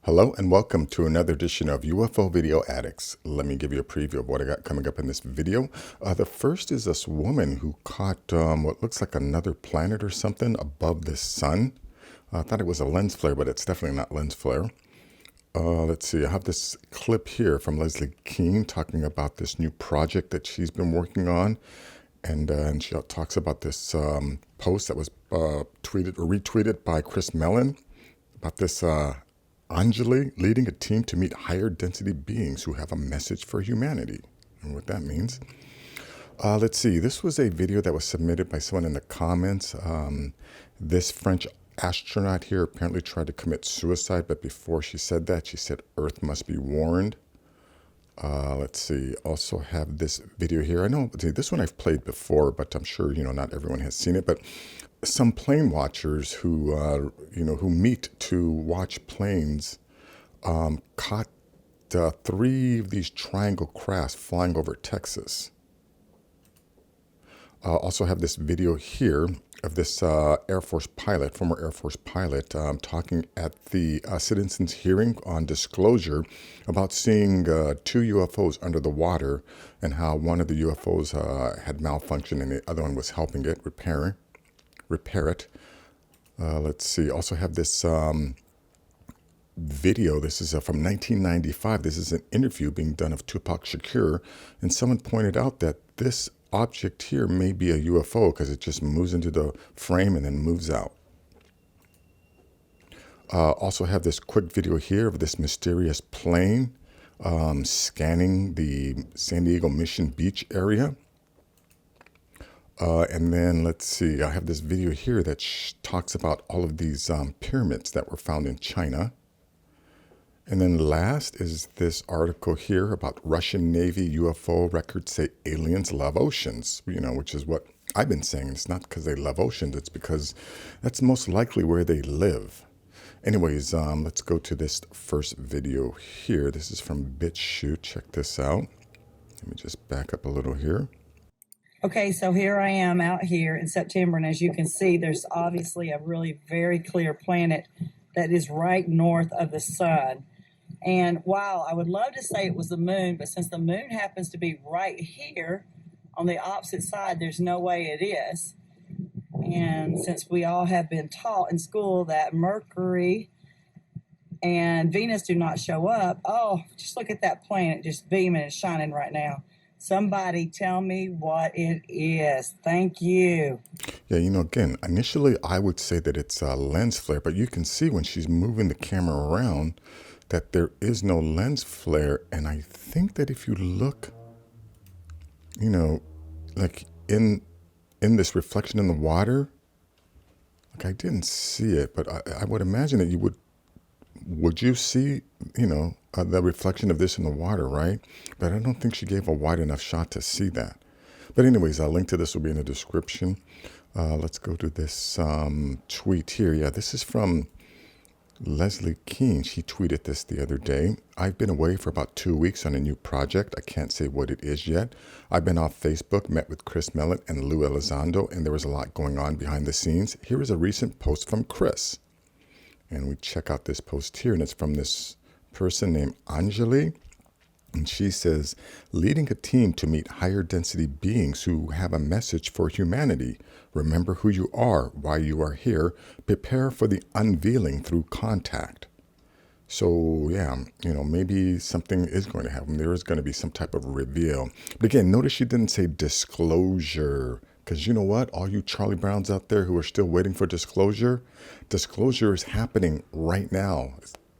Hello and welcome to another edition of UFO Video Addicts. Let me give you a preview of what I got coming up in this video. The first is this woman who caught what looks like another planet or something above the sun. I thought it was a lens flare, but it's definitely not lens flare. Let's see, I have this clip here from Kean talking about this new project that she's been working on. And she talks about this post that was tweeted or retweeted by Chris Mellon about this Anjali leading a team to meet higher density beings who have a message for humanity. And what that means. Let's see, this was a video that was submitted by someone in the comments. This French astronaut here apparently tried to commit suicide, but before she said that, she said Earth must be warned. Let's see, also have this video here. I know this one I've played before, but I'm sure, not everyone has seen it, but some plane watchers who, who meet to watch planes, caught 3 of these triangle crafts flying over Texas. Also have this video here of this former Air Force pilot, talking at the citizens' hearing on disclosure about seeing 2 UFOs under the water and how one of the UFOs had malfunctioned and the other one was helping it repair it. Let's see. Also have this video. This is from 1995. This is an interview being done of Tupac Shakur, and someone pointed out that this object here may be a UFO because it just moves into the frame and then moves out. Also have this quick video here of this mysterious plane scanning the San Diego Mission Beach area. And then let's see, I have this video here that talks about all of these pyramids that were found in China. And then last is this article here about Russian Navy UFO records say aliens love oceans, which is what I've been saying. It's not because they love oceans, it's because that's most likely where they live. Anyways, let's go to this first video here. This is from BitChute. Check this out. Let me just back up a little here. Okay, so here I am out here in September, and as you can see, there's obviously a really very clear planet that is right north of the sun. And while I would love to say it was the moon, but since the moon happens to be right here on the opposite side, there's no way it is. And since we all have been taught in school that Mercury and Venus do not show up, oh, just look at that planet just beaming and shining right now. Somebody tell me what it is. Thank you. Yeah, again, initially I would say that it's a lens flare, but you can see when she's moving the camera around that there is no lens flare. And I think that if you look, like in this reflection in the water, like I didn't see it, but I would imagine that you would you see, the reflection of this in the water, right? But I don't think she gave a wide enough shot to see that. But anyways, a link to this will be in the description. Let's go to this tweet here. Yeah, this is from Kean. She tweeted this the other day. I've been away for about 2 weeks on a new project. I can't say what it is yet. I've been off Facebook, met with Chris Mellon and Lou Elizondo, and there was a lot going on behind the scenes. Here is a recent post from Chris. And we check out this post here, and it's from this person named Anjali. And she says, leading a team to meet higher density beings who have a message for humanity. Remember who you are, why you are here. Prepare for the unveiling through contact. So, yeah, maybe something is going to happen. There is going to be some type of reveal. But again, notice she didn't say disclosure. Because you know what? All you Charlie Browns out there who are still waiting for disclosure is happening right now.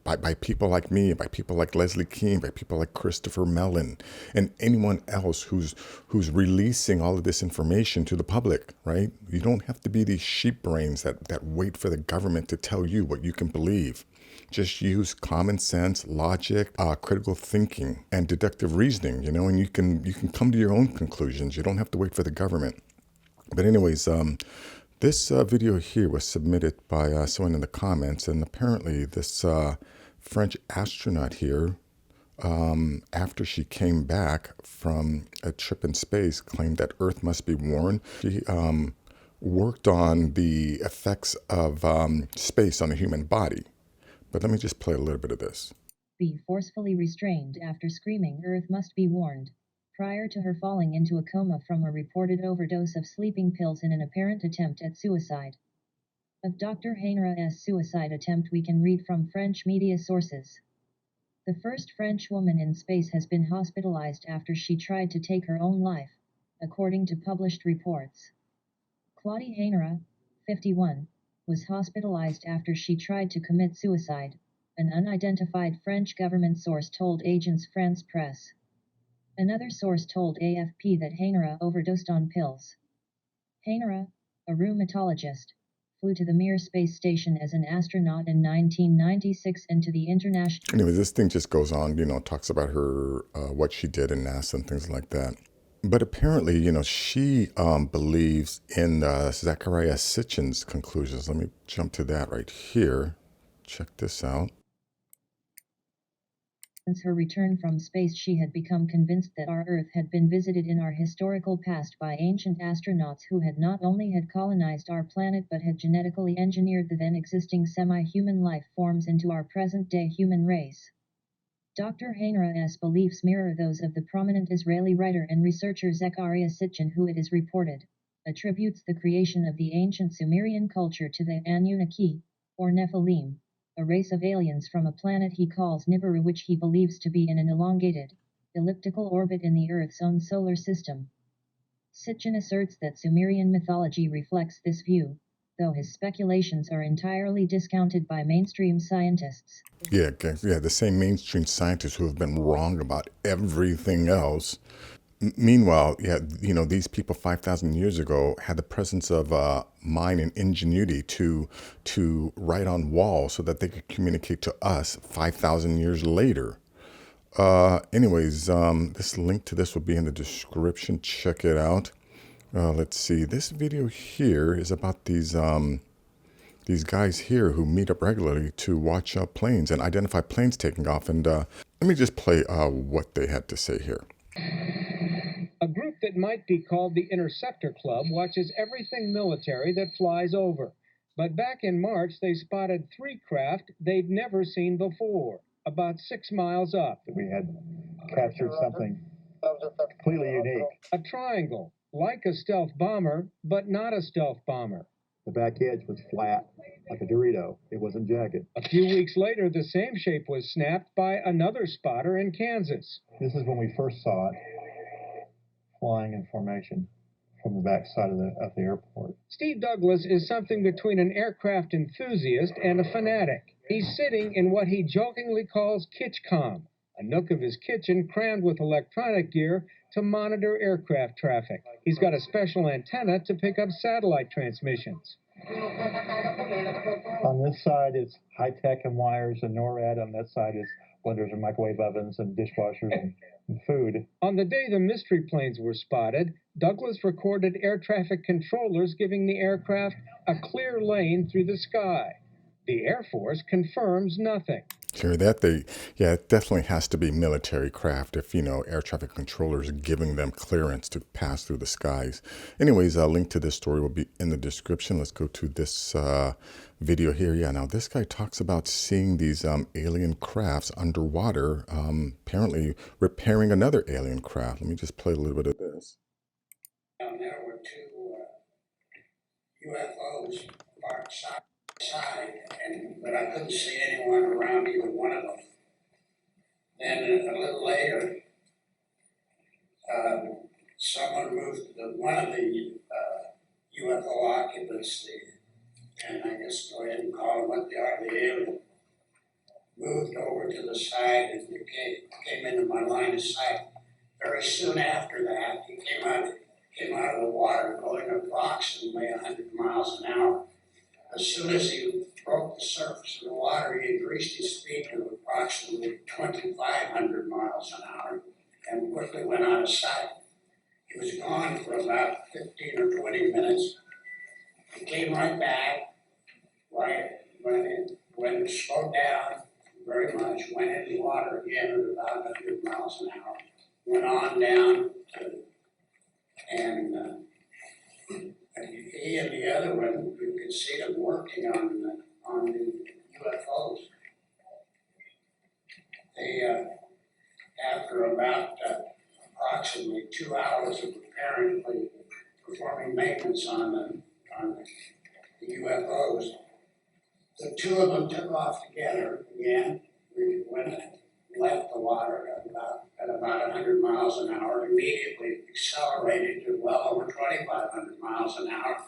By people like me, by people like Kean, by people like Christopher Mellon, and anyone else who's releasing all of this information to the public, right? You don't have to be these sheep brains that wait for the government to tell you what you can believe. Just use common sense, logic, critical thinking, and deductive reasoning, and you can come to your own conclusions. You don't have to wait for the government. But anyways, this video here was submitted by someone in the comments, and apparently this French astronaut here, after she came back from a trip in space, claimed that Earth must be warned. She worked on the effects of space on the human body. But let me just play a little bit of this. Be forcefully restrained after screaming, "Earth must be warned," prior to her falling into a coma from a reported overdose of sleeping pills in an apparent attempt at suicide. Of Dr. Hainera's suicide attempt we can read from French media sources. The first French woman in space has been hospitalized after she tried to take her own life, according to published reports. Claudie Hainera, 51, was hospitalized after she tried to commit suicide, an unidentified French government source told Agence France Presse. Another source told AFP that Hainera overdosed on pills. Hainera, a rheumatologist, flew to the Mir space station as an astronaut in 1996 and to the International... Anyway, this thing just goes on, talks about her, what she did in NASA and things like that. But apparently, she believes in Zecharia Sitchin's conclusions. Let me jump to that right here. Check this out. Since her return from space, she had become convinced that our Earth had been visited in our historical past by ancient astronauts who had not only had colonized our planet but had genetically engineered the then existing semi-human life forms into our present-day human race. Dr. Hainera's beliefs mirror those of the prominent Israeli writer and researcher Zecharia Sitchin, who, it is reported, attributes the creation of the ancient Sumerian culture to the Anunnaki, or Nephilim, a race of aliens from a planet he calls Nibiru, which he believes to be in an elongated, elliptical orbit in the Earth's own solar system. Sitchin asserts that Sumerian mythology reflects this view, though his speculations are entirely discounted by mainstream scientists. Yeah, the same mainstream scientists who have been wrong about everything else. Meanwhile, these people 5,000 years ago had the presence of mind and ingenuity to write on walls so that they could communicate to us 5,000 years later. Anyways, this link to this will be in the description. Check it out. Let's see. This video here is about these guys here who meet up regularly to watch planes and identify planes taking off. And let me just play what they had to say here. A group that might be called the Interceptor Club watches everything military that flies over. But back in March, they spotted 3 craft they'd never seen before, about 6 miles up. We had captured something completely unique. A triangle, like a stealth bomber, but not a stealth bomber. The back edge was flat, like a Dorito. It wasn't jagged. A few weeks later, the same shape was snapped by another spotter in Kansas. This is when we first saw it, flying in formation from the back side of the airport. Steve Douglas is something between an aircraft enthusiast and a fanatic. He's sitting in what he jokingly calls KitchCom, a nook of his kitchen crammed with electronic gear to monitor aircraft traffic. He's got a special antenna to pick up satellite transmissions. On this side, it's high-tech and wires and NORAD. On that side is blenders and microwave ovens and dishwashers and food. On the day the mystery planes were spotted, Douglas recorded air traffic controllers giving the aircraft a clear lane through the sky. The Air Force confirms nothing. Hear that? It definitely has to be military craft if, air traffic controllers are giving them clearance to pass through the skies. Anyways, a link to this story will be in the description. Let's go to this video here. Yeah, now this guy talks about seeing these alien crafts underwater, apparently repairing another alien craft. Let me just play a little bit of this. Down there were 2 UFOs parked side by side, but I couldn't see anyone around either one of them. Then a little later, someone moved one of the UFO occupants, and I guess go ahead and call them what they are, the alien, moved over to the side and came into my line of sight. Very soon after that, he came out of the water going approximately 100 miles an hour. As soon as he broke the surface of the water, he increased his speed to approximately 2,500 miles an hour and quickly went out of sight. He was gone for about 15 or 20 minutes. He came right back, when it slowed down very much, went in the water again at about 100 miles an hour, went on down and he and the other one, you could see them working on the UFOs. after about approximately 2 hours of apparently performing maintenance on the UFOs, the two of them took off together again. When it left the water at about 100 miles an hour, immediately accelerated to well over 2,500 miles an hour,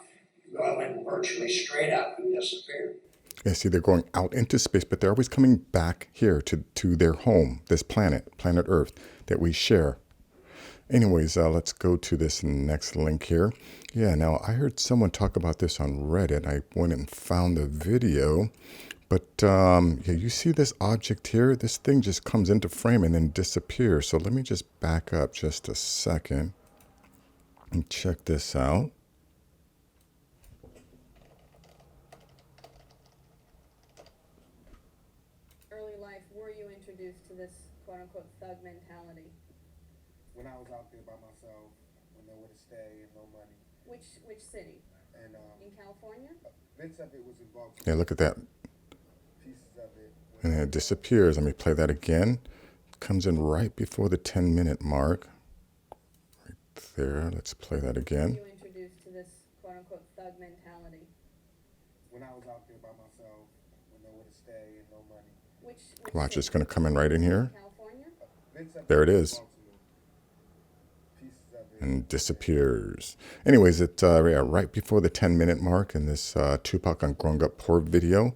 going virtually straight up and disappeared. Yeah, see, they're going out into space, but they're always coming back here to their home, this planet Earth, that we share. Anyways, let's go to this next link here. Yeah, now I heard someone talk about this on Reddit. I went and found the video. But yeah, you see this object here? This thing just comes into frame and then disappears. So let me just back up just a second and check this out. Early life, were you introduced to this quote-unquote thug mentality? When I was out there by myself, with nowhere to stay and no money. Which city? And In California? bits of it was involved. Yeah, look at that. Pieces of it. And then it disappears. Let me play that again. Comes in right before the 10-minute mark. Right there. Let's play that Were again. you introduced to this quote-unquote thug mentality? When I was out there by myself, with nowhere to stay and no money. Which Watch, city? it's going to come in right in here. California? Bits of There it was is. Baltimore. Pieces of it. And disappears. Anyways, it yeah, right before the 10-minute mark in this Tupac on Growing Up Poor video.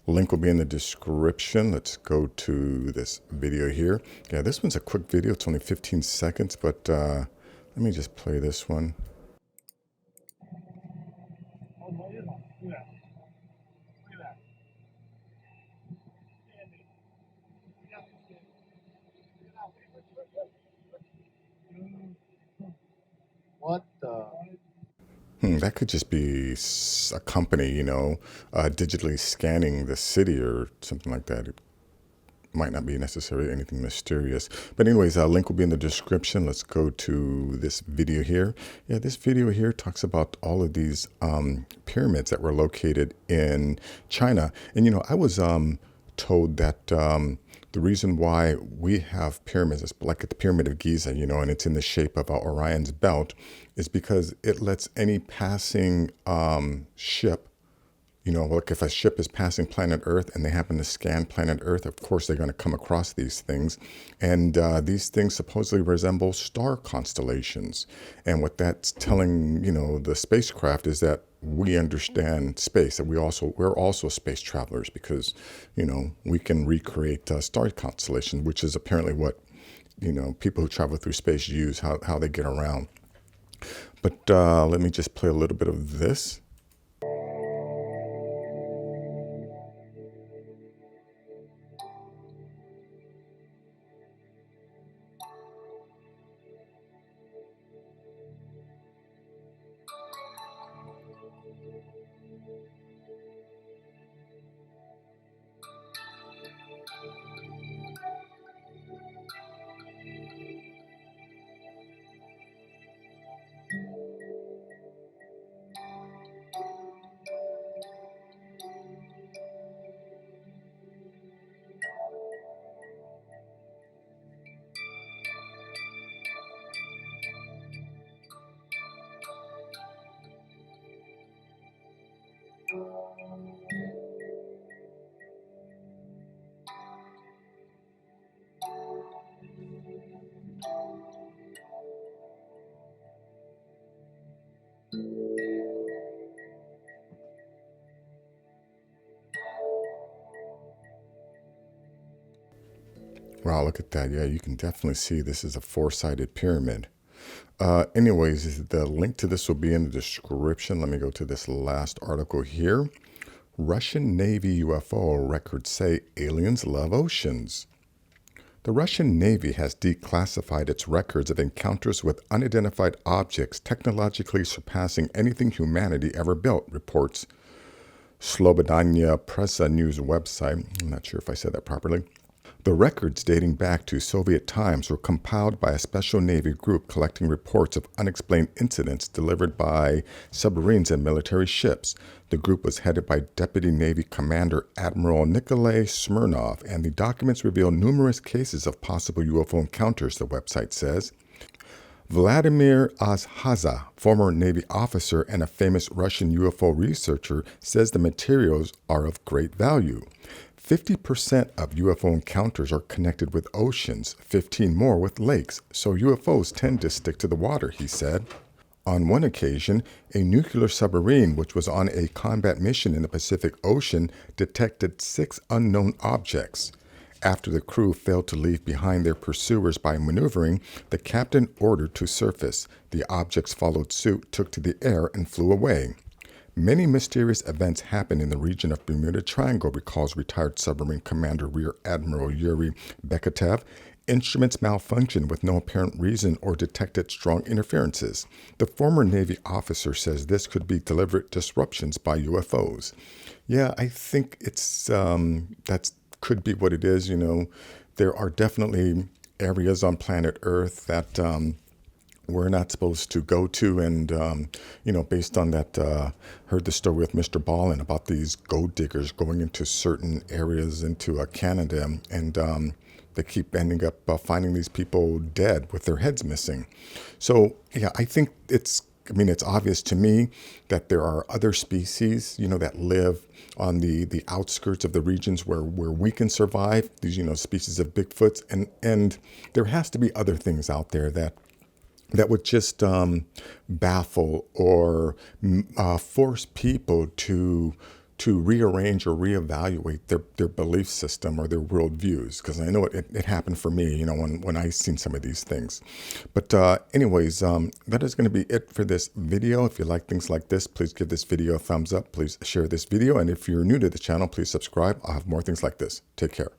Link will be in the description. Let's go to this video here. Yeah, this one's a quick video. It's only 15 seconds, but let me just play this one. What the? That could just be a company, digitally scanning the city or something like that. It might not be necessarily anything mysterious. But anyways, link will be in the description. Let's go to this video here. Yeah, this video here talks about all of these pyramids that were located in China. And, I was told that the reason why we have pyramids, is like at the Pyramid of Giza, and it's in the shape of Orion's belt, is because it lets any passing ship, like if a ship is passing planet Earth and they happen to scan planet Earth, of course they're going to come across these things. And these things supposedly resemble star constellations. And what that's telling, the spacecraft is that we understand space, that we're also space travelers because, we can recreate star constellations, which is apparently what, people who travel through space use, how they get around. But let me just play a little bit of this. Wow, look at that. Yeah, you can definitely see this is a four-sided pyramid. Anyways, the link to this will be in the description. Let me go to this last article here. Russian Navy UFO records say aliens love oceans. The Russian Navy has declassified its records of encounters with unidentified objects technologically surpassing anything humanity ever built, reports Slobodanya Pressa news website. I'm not sure if I said that properly. The records dating back to Soviet times were compiled by a special Navy group collecting reports of unexplained incidents delivered by submarines and military ships. The group was headed by Deputy Navy Commander Admiral Nikolai Smirnov, and the documents reveal numerous cases of possible UFO encounters, the website says. Vladimir Azhaza, former Navy officer and a famous Russian UFO researcher, says the materials are of great value. 50% of UFO encounters are connected with oceans, 15 more with lakes, so UFOs tend to stick to the water, he said. On one occasion, a nuclear submarine, which was on a combat mission in the Pacific Ocean, detected 6 unknown objects. After the crew failed to leave behind their pursuers by maneuvering, the captain ordered to surface. The objects followed suit, took to the air, and flew away. Many mysterious events happen in the region of Bermuda Triangle, recalls retired submarine commander Rear Admiral Yuri Bekatev. Instruments malfunctioned with no apparent reason or detected strong interferences. The former Navy officer says this could be deliberate disruptions by UFOs. Yeah, I think that's could be what it is. There are definitely areas on planet Earth that we're not supposed to go to. And, based on that, heard the story with Mr. Ballin about these gold diggers going into certain areas into Canada, and they keep ending up finding these people dead with their heads missing. So, yeah, I think it's obvious to me that there are other species, that live on the outskirts of the regions where we can survive, these, species of Bigfoots. And there has to be other things out there that would just baffle or force people to rearrange or reevaluate their belief system or their worldviews. Because I know it happened for me, when I seen some of these things. But anyways, that is going to be it for this video. If you like things like this, please give this video a thumbs up. Please share this video. And if you're new to the channel, please subscribe. I'll have more things like this. Take care.